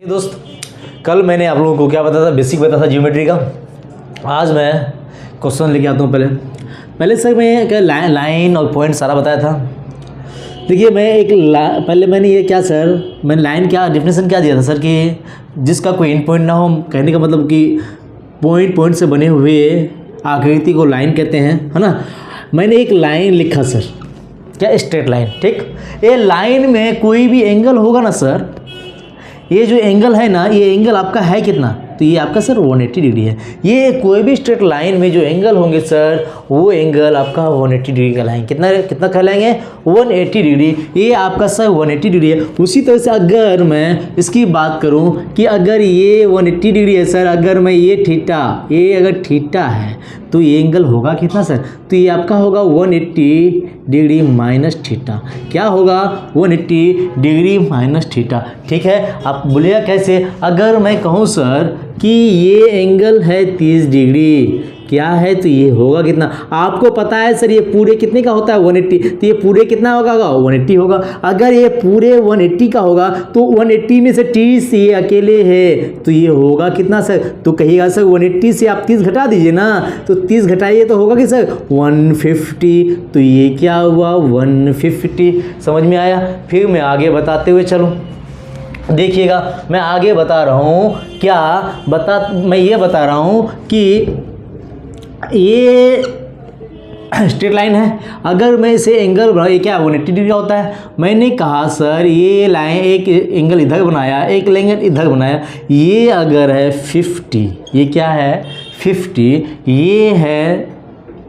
ये दोस्त, कल मैंने आप लोगों को क्या बताया था, बेसिक बताया था ज्योमेट्री का। आज मैं क्वेश्चन लेके आता हूँ। पहले सर मैं क्या लाइन और पॉइंट सारा बताया था। देखिए मैं पहले मैंने ये क्या सर, मैंने लाइन क्या डेफिनेशन क्या दिया था सर कि जिसका कोई एंड पॉइंट ना हो। कहने का मतलब कि पॉइंट से बने हुए आकृति को लाइन कहते हैं, है ना। मैंने एक लाइन लिखा सर, क्या स्ट्रेट लाइन, ठीक। ये लाइन में कोई भी एंगल होगा ना सर, ये जो एंगल है ना, ये एंगल आपका है कितना, तो ये आपका सर 180 डिग्री है। ये कोई भी स्ट्रेट लाइन में जो एंगल होंगे सर, वो एंगल आपका 180 डिग्री कहलाएंगे। कितना कहलाएंगे, 180 डिग्री। ये आपका सर 180 डिग्री है। उसी तरह से अगर मैं इसकी बात करूं कि अगर ये 180 डिग्री है सर, अगर मैं ये अगर थीटा है तो ये एंगल होगा कितना सर, तो ये आपका होगा 180 डिग्री माइनस थीटा। क्या होगा, 180 डिग्री माइनस थीटा, ठीक है। आप बोलिएगा कैसे, अगर मैं कहूँ सर कि ये एंगल है 30 डिग्री, क्या है तो ये होगा कितना, आपको पता है सर ये पूरे कितने का होता है 180, तो ये पूरे कितना होगा 180 होगा। अगर ये पूरे 180 का होगा तो 180 में से 30 ये अकेले है तो ये होगा कितना सर, तो कहिएगा सर 180 से आप 30 घटा दीजिए ना, तो 30 घटाइए तो होगा कि सर 150, तो ये क्या हुआ 150। समझ में आया। फिर मैं आगे बताते हुए चलूँ, देखिएगा मैं आगे बता रहा हूँ मैं ये बता रहा हूँ कि ये स्ट्रेट लाइन है। अगर मैं इसे एंगल बनाऊँ, ये क्या 180 डिग्री का होता है। मैंने कहा सर ये लाइन एक एंगल इधर बनाया, एक एंगल इधर बनाया, ये अगर है 50, ये क्या है 50, ये है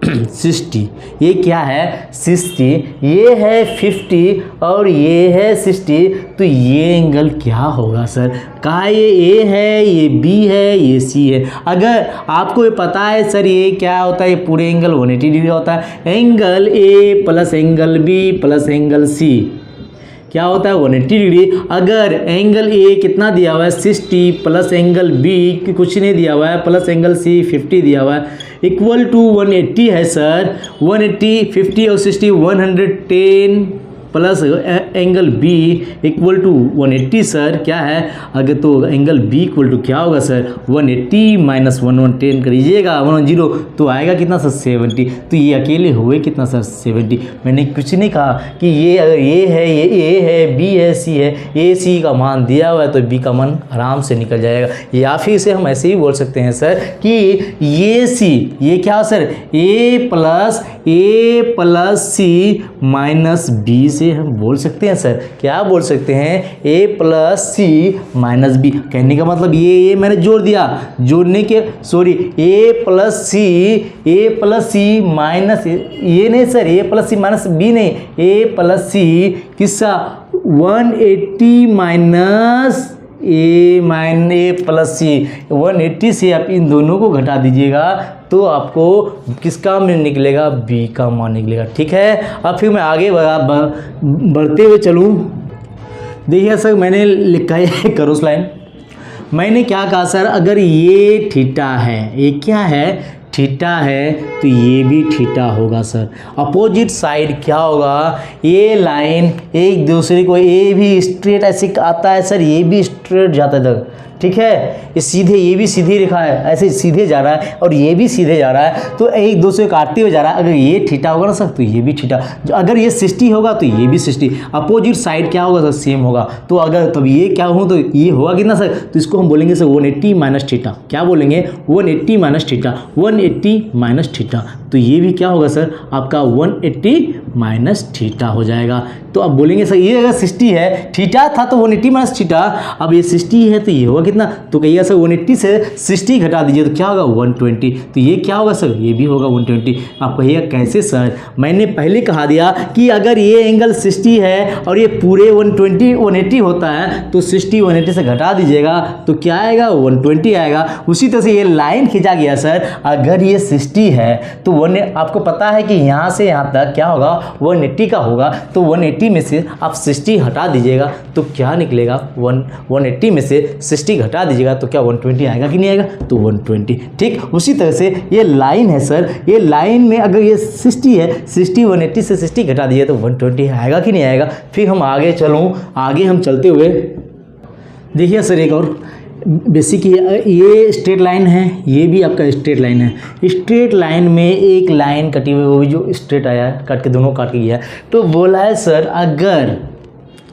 60, ये क्या है 60, ये है 50 और ये है 60, तो ये एंगल क्या होगा सर, कहा ये ए है, ये बी है, ये सी है। अगर आपको ये पता है सर ये क्या होता है, ये पूरे एंगल 180 डिग्री होता है। Angle A plus angle B plus angle C क्या होता है 180 डिग्री। अगर एंगल ए कितना दिया हुआ है 60 प्लस एंगल बी कुछ नहीं दिया हुआ है प्लस एंगल सी 50 दिया हुआ है, इक्वल टू 180 है सर। 180 50 और 60 110 plus angle B equal to 180 sir, क्या है अगर तो एंगल बी इक्वल टू क्या होगा सर 180 माइनस 110 करिएगा 110, तो आएगा कितना सर 70। तो ये अकेले हुए कितना सर 70। मैंने कुछ नहीं कहा कि ये अगर ये है, ये ए है, बी है, सी है, ए सी का मान दिया हुआ है तो बी का मान आराम से निकल जाएगा। या फिर इसे हम ऐसे ही बोल सकते हैं सर कि ये सी, ये क्या सर ए प्लस सी माइनस बी से हम बोल सकते हैं सर, क्या बोल सकते हैं ए प्लस सी माइनस बी। कहने का मतलब ये मैंने जोड़ दिया, जोड़ने के सॉरी ए प्लस सी माइनस ये नहीं सर, ए प्लस सी माइनस बी नहीं, ए प्लस सी किस्सा 180 माइनस ए प्लस सी 180 से आप इन दोनों को घटा दीजिएगा तो आपको किसका मान निकलेगा, बी का मान निकलेगा, ठीक है। अब फिर मैं आगे बढ़ते हुए चलूँ। देखिए सर मैंने लिखा है क्रॉस लाइन। मैंने क्या कहा सर, अगर ये थीटा है, ये क्या है थीटा है, तो ये भी थीटा होगा सर। अपोजिट साइड क्या होगा, ये लाइन एक दूसरे को, ये भी स्ट्रेट ऐसे आता है सर, ये भी स्ट्रेट जाता है इधर, ठीक है। ये सीधे, ये भी सीधे लिखा है, ऐसे सीधे जा रहा है और ये भी सीधे जा रहा है, तो एक दूसरे को काटते हुए जा रहा है। अगर ये थीटा होगा ना सर तो ये भी थीटा, अगर ये 60 होगा तो ये भी 60। अपोजिट साइड क्या होगा सर, सेम होगा। तो अगर तब ये क्या हो तो ये होगा कितना सर, तो इसको हम बोलेंगे सर 180 माइनस थीटा। क्या बोलेंगे 180 माइनस थीटा, 180 माइनस थीटा, तो ये भी क्या होगा सर आपका 180 माइनस थीटा हो जाएगा। तो अब बोलेंगे सर ये अगर 60 है, थीटा था तो 180 माइनस थीटा, अब ये 60 है तो ये होगा कितना, तो कहिएगा सर 180 से 60 घटा दीजिए तो क्या होगा 120, तो ये क्या होगा सर, ये भी होगा 120। आप कहिएगा कैसे सर, मैंने पहले कहा दिया कि अगर ये एंगल 60 है और ये पूरे 180 होता है तो 60 180 से घटा दीजिएगा तो क्या आएगा 120 आएगा। उसी तरह से ये लाइन खींचा गया सर, अगर ये 60 है तो आपको पता है कि यहाँ से यहाँ तक क्या होगा 180 का होगा, तो 180 में से आप 60 हटा दीजिएगा तो क्या निकलेगा 180 में से 60 घटा दीजिएगा तो क्या 120 आएगा कि नहीं आएगा, तो 120। ठीक उसी तरह से ये लाइन है सर, ये लाइन में अगर ये 60 है, 180 से 60 घटा दिए तो 120 आएगा कि नहीं आएगा। फिर हम आगे हम चलते हुए देखिए सर एक और बेसिक, ये स्ट्रेट लाइन है, ये भी आपका स्ट्रेट लाइन है। स्ट्रेट लाइन में एक लाइन कटी हुई, वो भी जो स्ट्रेट आया है, काट के दोनों काट के गया है। तो बोला है सर अगर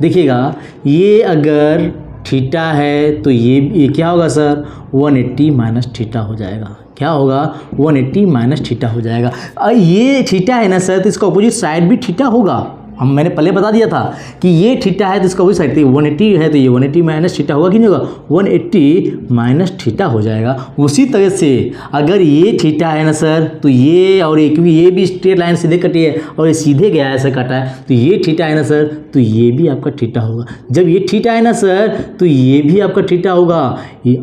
देखिएगा ये अगर थीटा है तो ये क्या होगा सर 180 माइनस थीटा हो जाएगा। क्या होगा 180 माइनस थीटा हो जाएगा। ये थीटा है ना सर, तो इसका अपोजिट साइड भी थीटा होगा। मैंने पहले बता दिया था कि ये थीटा है तो इसका अपोजिट साइड 180 है तो ये 180 माइनस थीटा होगा कि नहीं होगा, 180 माइनस थीटा हो जाएगा। उसी तरह से अगर ये थीटा है ना सर तो ये और ये, क्योंकि ये भी स्ट्रेट लाइन सीधे कटी है और ये सीधे गया है, ऐसे कटा है, तो ये थीटा है ना सर तो ये भी आपका थीटा होगा। जब ये थीटा है ना सर तो ये भी आपका थीटा होगा।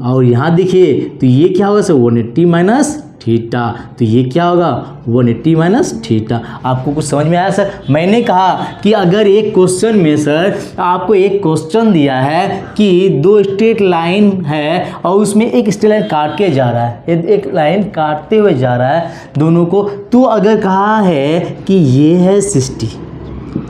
और यहाँ देखिए तो ये क्या होगा सर 180 माइनस थीटा, तो ये क्या होगा 180 माइनस थीटा। आपको कुछ समझ में आया सर? मैंने कहा कि अगर एक क्वेश्चन में सर आपको एक क्वेश्चन दिया है कि दो स्ट्रेट लाइन है और उसमें एक स्ट्रेट लाइन काट के जा रहा है, एक लाइन काटते हुए जा रहा है दोनों को, तो अगर कहा है कि ये है 60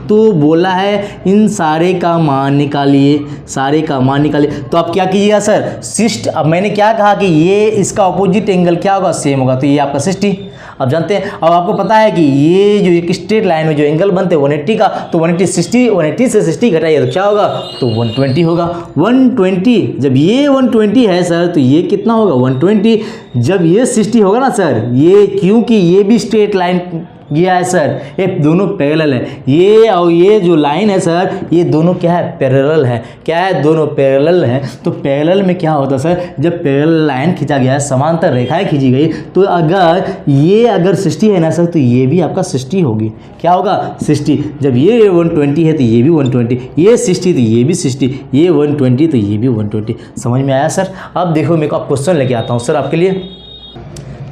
तो बोला है इन सारे का मान निकालिए, सारे का मान निकालिए। तो आप क्या कीजिएगा सर 60, अब मैंने क्या कहा कि ये इसका अपोजिट एंगल क्या होगा सेम होगा, तो ये आपका 60। अब जानते हैं, अब आपको पता है कि ये जो एक स्ट्रेट लाइन में जो एंगल बनते हैं 180 का, तो 180 से 60 घटाइए तो क्या होगा, तो 120 होगा। 120 जब ये 120 है सर तो ये कितना होगा 120। जब ये 60 होगा ना सर, ये क्योंकि ये भी स्ट्रेट लाइन गया है सर, ये दोनों पैरेलल है, ये और ये जो लाइन है सर ये दोनों क्या है पैरेलल है। क्या है, दोनों पैरेलल है। तो पैरेलल में क्या होता है सर, जब पैरेलल लाइन खींचा गया है, समांतर रेखाएं खींची गई, तो अगर 60 है ना सर तो ये भी आपका 60 होगी। क्या होगा 60। जब ये 120 है तो ये भी 120, ये 60 तो ये भी 60, ये 120 तो ये भी 120। समझ में आया सर? अब देखो मेरे को आप क्वेश्चन लेके आता हूँ सर आपके लिए।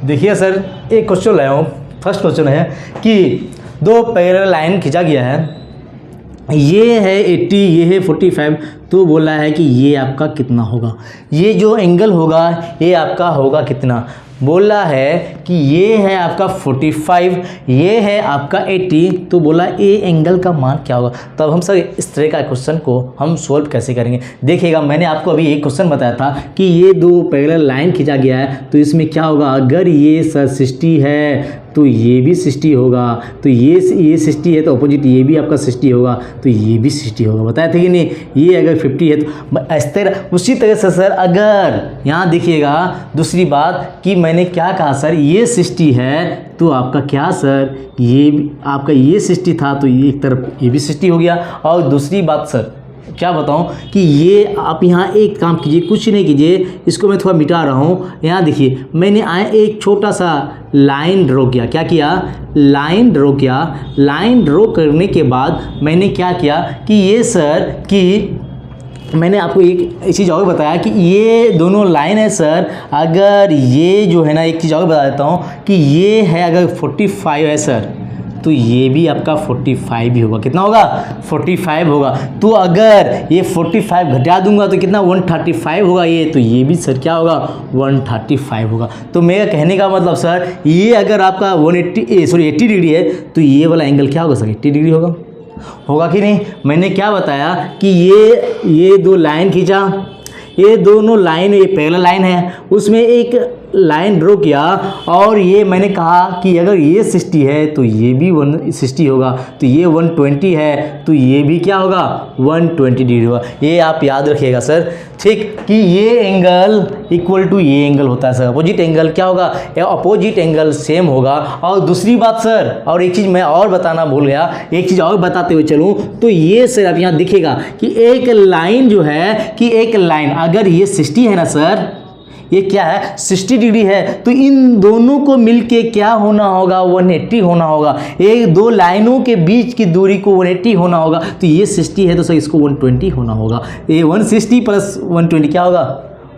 देखिए सर एक क्वेश्चन लाया हूँ। फर्स्ट क्वेश्चन है कि दो पैरेलल लाइन खींचा गया है, ये है 80, ये है 45, तो बोला है कि ये आपका कितना होगा, ये जो एंगल होगा ये आपका होगा कितना। बोला है कि ये है आपका 45, ये है आपका 80, तो बोला ए एंगल का मान क्या होगा। तब हम सर इस तरह का क्वेश्चन को हम सोल्व कैसे करेंगे। देखिएगा मैंने आपको अभी एक क्वेश्चन बताया था कि ये दो पैरेलल लाइन खींचा गया है, तो इसमें क्या होगा, अगर ये सर 60 है तो ये भी 60 होगा, तो ये 60 है तो अपोजिट ये भी आपका 60 होगा, तो ये भी 60 होगा। बताया था कि नहीं। ये अगर 50 है तो इस तरह, उसी तरह से सर अगर यहाँ देखिएगा दूसरी बात कि मैंने क्या कहा सर, ये 60 है तो आपका क्या सर, ये आपका ये 60 था तो ये एक तरफ ये भी 60 हो गया। और दूसरी बात सर क्या बताऊं कि ये आप यहाँ एक काम कीजिए, कुछ नहीं कीजिए, इसको मैं थोड़ा मिटा रहा हूँ। यहाँ देखिए मैंने एक छोटा सा लाइन ड्रॉ किया। क्या किया, लाइन ड्रॉ किया। लाइन ड्रॉ करने के बाद मैंने क्या किया कि ये सर कि मैंने आपको एक चीज़ और बताया कि ये दोनों लाइन है सर, अगर ये जो है ना, एक चीज़ और बता देता हूँ कि ये है अगर 45 है सर तो ये भी आपका 45 ही होगा। कितना होगा 45 होगा। तो अगर ये 45 घटा दूंगा तो कितना 135 होगा ये, तो ये भी सर क्या होगा 135 होगा। तो मेरा कहने का मतलब सर ये अगर आपका 80 डिग्री है तो ये वाला एंगल क्या होगा सर 80 डिग्री होगा कि नहीं। मैंने क्या बताया कि ये दो लाइन खींचा, ये दोनों लाइन, ये पैरेलल लाइन है, उसमें एक लाइन ड्रॉ किया और ये मैंने कहा कि अगर ये 60 है तो ये भी 160 होगा, तो ये 120 है तो ये भी क्या होगा 120 डिग्री होगा। ये आप याद रखिएगा सर, ठीक, कि ये एंगल इक्वल टू ये एंगल होता है सर। अपोजिट एंगल क्या होगा, अपोजिट एंगल सेम होगा। और दूसरी बात सर, और एक चीज़ मैं और बताना भूल गया, एक चीज़ और बताते हुए चलूँ तो ये सर आप यहाँ दिखेगा कि एक लाइन जो है, कि एक लाइन अगर ये 60 है ना सर, ये क्या है 60 डिग्री है, तो इन दोनों को मिलके क्या होना होगा 180 होना होगा। एक दो लाइनों के बीच की दूरी को 180 होना होगा, तो ये 60 है तो सर इसको 120 होना होगा। ये 160 प्लस 120 क्या होगा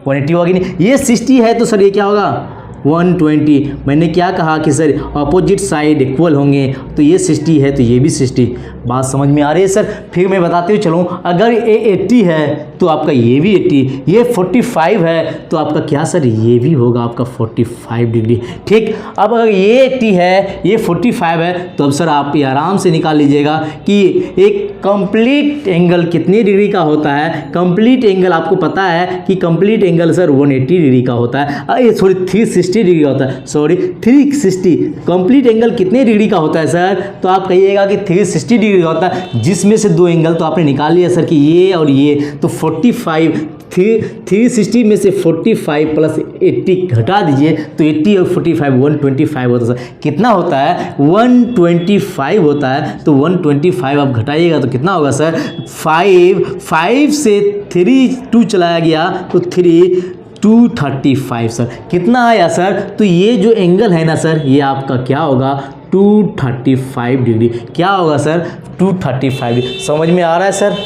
180 होगा कि नहीं। ये 60 है तो सर ये क्या होगा 120। मैंने क्या कहा कि सर अपोजिट साइड इक्वल होंगे, तो ये 60 है तो ये भी 60। बात समझ में आ रही है सर? फिर मैं बताते हुए चलूँ, अगर ये 80 है तो आपका ये भी 80, ये 45 है तो आपका क्या सर, ये भी होगा आपका 45 डिग्री। ठीक, अब अगर ये 80 है, ये 45 है, तो अब सर आप ये आराम से निकाल लीजिएगा कि एक कंप्लीट एंगल कितने डिग्री का होता है। कंप्लीट एंगल आपको पता है कि कंप्लीट एंगल सर 180 डिग्री का होता है, ये सॉरी 360 डिग्री का होता है, सॉरी 360। कंप्लीट एंगल कितने डिग्री का होता है सर? तो आप कहिएगा कि 360 डिग्री का होता है, जिसमें से दो एंगल तो आपने निकाल लिया सर कि ये और ये, तो 45 360 में से 45 प्लस 80 घटा दीजिए तो 80 और 45 125 होता है सर। कितना होता है? 125 होता है। तो 125 आप घटाइएगा तो कितना होगा सर? 5 से 3 2 चलाया गया तो 3 235 सर। कितना आया सर? तो ये जो एंगल है ना सर, ये आपका क्या होगा? 235 डिग्री। क्या होगा सर? 235 डिग्री। समझ में आ रहा है सर?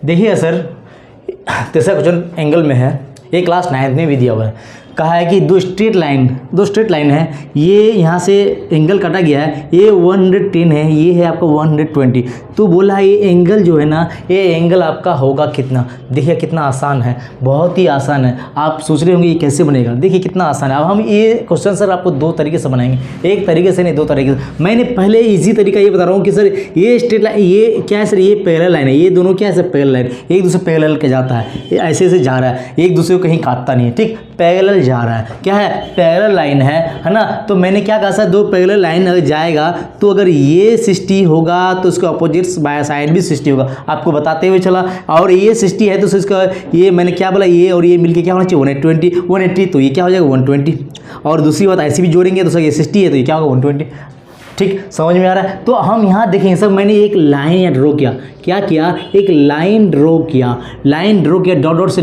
देखिए सर, तीसरा क्वेश्चन एंगल में है, ये क्लास 9th में भी दिया हुआ है। कहा है कि दो स्ट्रेट लाइन है, ये यहाँ से एंगल काटा गया है, ये 110 है, ये है आपका 120। तो बोला ये एंगल जो है ना, ये एंगल आपका होगा कितना। देखिए कितना आसान है, बहुत ही आसान है। आप सोच रहे होंगे ये कैसे बनेगा, देखिए कितना आसान है। अब हम ये क्वेश्चन सर आपको दो तरीके से बनाएंगे, एक तरीके से नहीं, दो तरीके से। मैंने पहले ईजी तरीका ये बता रहा हूँ कि सर ये स्ट्रेट लाइन, ये क्या है सर, ये पैरेलल लाइन है, ये दोनों क्या है सर, पैरेलल लाइन, एक दूसरे पैरेलल के जाता है, ये ऐसे ऐसे जा रहा है, एक दूसरे को कहीं काटता नहीं है। ठीक, पैरेलल जा रहा है, क्या है, पैरेलल लाइन है ना। तो मैंने क्या कहा सर, दो पैरेलल लाइन अगर जाएगा तो अगर ये 60 होगा तो उसका अपोजिट साइड भी 60 होगा, आपको बताते हुए चला। और ये 60 है तो इसका ये मैंने क्या बोला, ये और ये मिलके क्या होना चाहिए, 180, तो ये क्या हो जाएगा 120। और दूसरी बात ऐसे भी जोड़ेंगे तो सर ये 60 है तो ये क्या होगा 120। ठीक, समझ में आ रहा है? तो हम यहाँ देखेंगे सर, मैंने एक लाइन ड्रॉ किया, क्या किया, एक लाइन ड्रॉ किया, डॉट डॉट से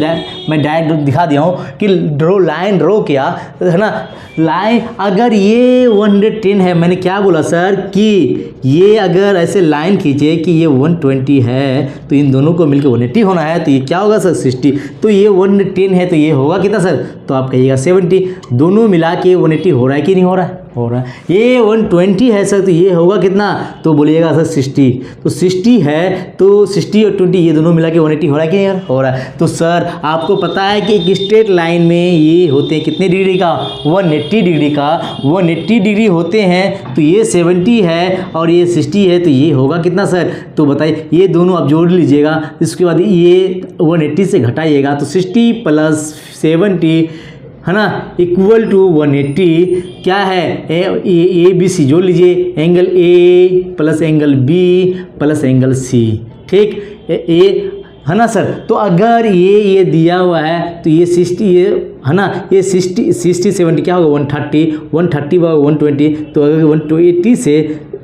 मैं डायरेक्ट दिखा दिया हूँ कि लाइन ड्रॉ किया है ना। लाइन अगर ये 110 है, मैंने क्या बोला सर कि ये अगर ऐसे लाइन खींचे कि ये 120 है तो इन दोनों को मिलकर 180 होना है, तो ये क्या होगा सर 60। तो ये 110 है तो ये होगा कितना सर, तो आप कहिएगा 70। दोनों मिला के 180 हो रहा है कि नहीं हो रहा है? हो रहा है। ये 120 है सर तो ये होगा कितना, तो बोलिएगा सर 60। तो 60 है तो 60 और 20 ये दोनों मिला के 180 हो रहा है कि नहीं हो रहा है? तो सर आपको पता है कि एक स्ट्रेट लाइन में ये होते हैं कितने डिग्री का, 180 डिग्री का, 180 डिग्री होते हैं। तो ये 70 है और ये 60 है तो ये होगा कितना सर, तो बताइए। ये दोनों आप जोड़ लीजिएगा, इसके बाद ये 180 से घटाइएगा तो 60 प्लस 70 है ना इक्वल टू 180। क्या है, ए बी सी जोड़ लीजिए, angle A plus angle B plus angle C. ठीक, ए है ना सर। तो अगर ये दिया हुआ है तो ये 60, ये है ना, ये 60 70 क्या होगा 130 होगा 120। तो अगर 180 से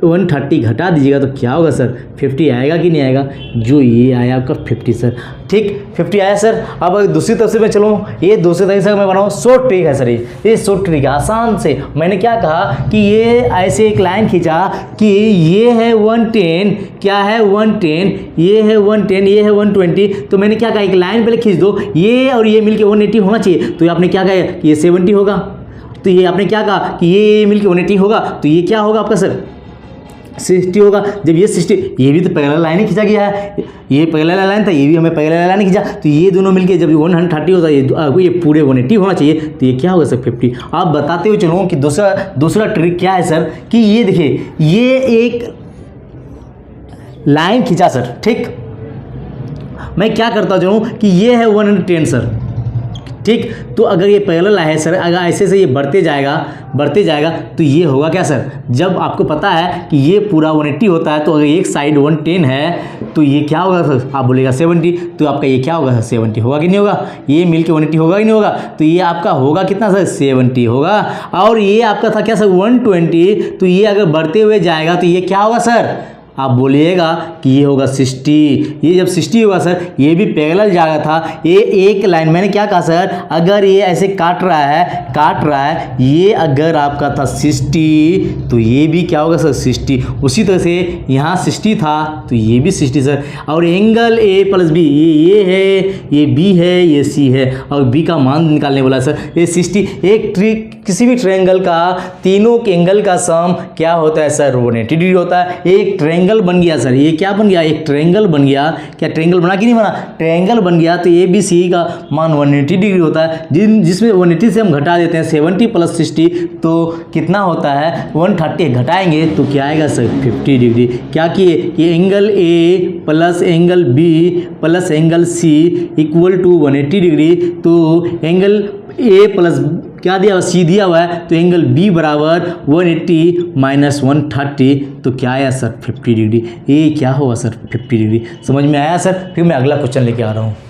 130 घटा दीजिएगा तो क्या होगा सर 50 आएगा कि नहीं आएगा, जो ये आया आपका 50 सर। ठीक, 50 आया सर। अब अगर दूसरी तरफ से मैं चलूँ, ये दूसरे तरीके से मैं बनाऊँ, शॉर्ट ट्रिक है सर, ये शॉर्ट ट्रिक है, आसान से। मैंने क्या कहा कि ये ऐसे एक लाइन खींचा कि ये है 110, क्या है 110, ये है 110, ये है 120। तो मैंने क्या कहा, एक लाइन पहले खींच दो, ये और ये मिलके 180 होना चाहिए। तो आपने क्या कहा कि ये 70 होगा, तो ये आपने क्या कहा कि ये मिलके 180 होगा, तो ये क्या होगा आपका सर 60 होगा। जब ये 60, ये भी तो पैरेलल लाइन ही खींचा गया है, ये पैरेलल लाइन था, ये भी हमें पैरेलल लाइन खींचा, तो ये दोनों मिलके जब 130 होता है, ये पूरे 180 होना चाहिए, तो ये क्या होगा सर 50। आप बताते हुए चलूँ कि दूसरा ट्रिक क्या है सर, कि ये देखिए, ये एक लाइन खींचा सर। ठीक, मैं क्या करता चलूँ कि ये है 110 सर। ठीक, तो अगर ये पैरेलल है सर, अगर ऐसे से ये बढ़ते जाएगा तो ये होगा क्या सर, जब आपको पता है कि ये पूरा 180 होता है, तो अगर एक साइड 110 है तो ये क्या होगा सर, आप बोलेगा 70। तो आपका ये क्या होगा सर 70 होगा कि नहीं होगा, ये मिलके 180 होगा कि नहीं होगा। तो ये आपका होगा कितना सर 70 होगा। और ये आपका था क्या सर 120, तो ये अगर बढ़ते हुए जाएगा तो ये क्या होगा सर, आप बोलिएगा कि ये होगा 60। ये जब 60 होगा सर, ये भी पैरेलल जा रहा था, ये एक लाइन, मैंने क्या कहा सर, अगर ये ऐसे काट रहा है, ये अगर आपका था 60 तो ये भी क्या होगा सर 60। उसी तरह से यहाँ 60 था तो ये भी 60 सर। और एंगल ए प्लस बी, ये है, ये बी है, ये सी है, और बी का मान निकालने वाला सर। ये 60, किसी भी ट्रायंगल का तीनों के एंगल का सम क्या होता है सर, 180 डिग्री होता है। एक ट्रायंगल बन गया सर, ये क्या बन गया, एक ट्रायंगल बन गया। क्या ट्रायंगल बना कि नहीं बना, ट्रायंगल बन गया। तो ए बी सी का मान 180 डिग्री होता है, जिसमें 180 से हम घटा देते हैं 70 प्लस 60 तो कितना होता है 130, घटाएंगे तो क्या आएगा सर 50 डिग्री। क्या किए कि angle A plus angle B plus angle C equal to 180 degree. तो एंगल ए प्लस क्या दिया हुआ, सी दिया हुआ है, तो एंगल बी बराबर 180 माइनस 130 तो क्या आया सर 50 डिग्री। ये क्या हुआ सर 50 डिग्री। समझ में आया सर। फिर मैं अगला क्वेश्चन लेके आ रहा हूँ।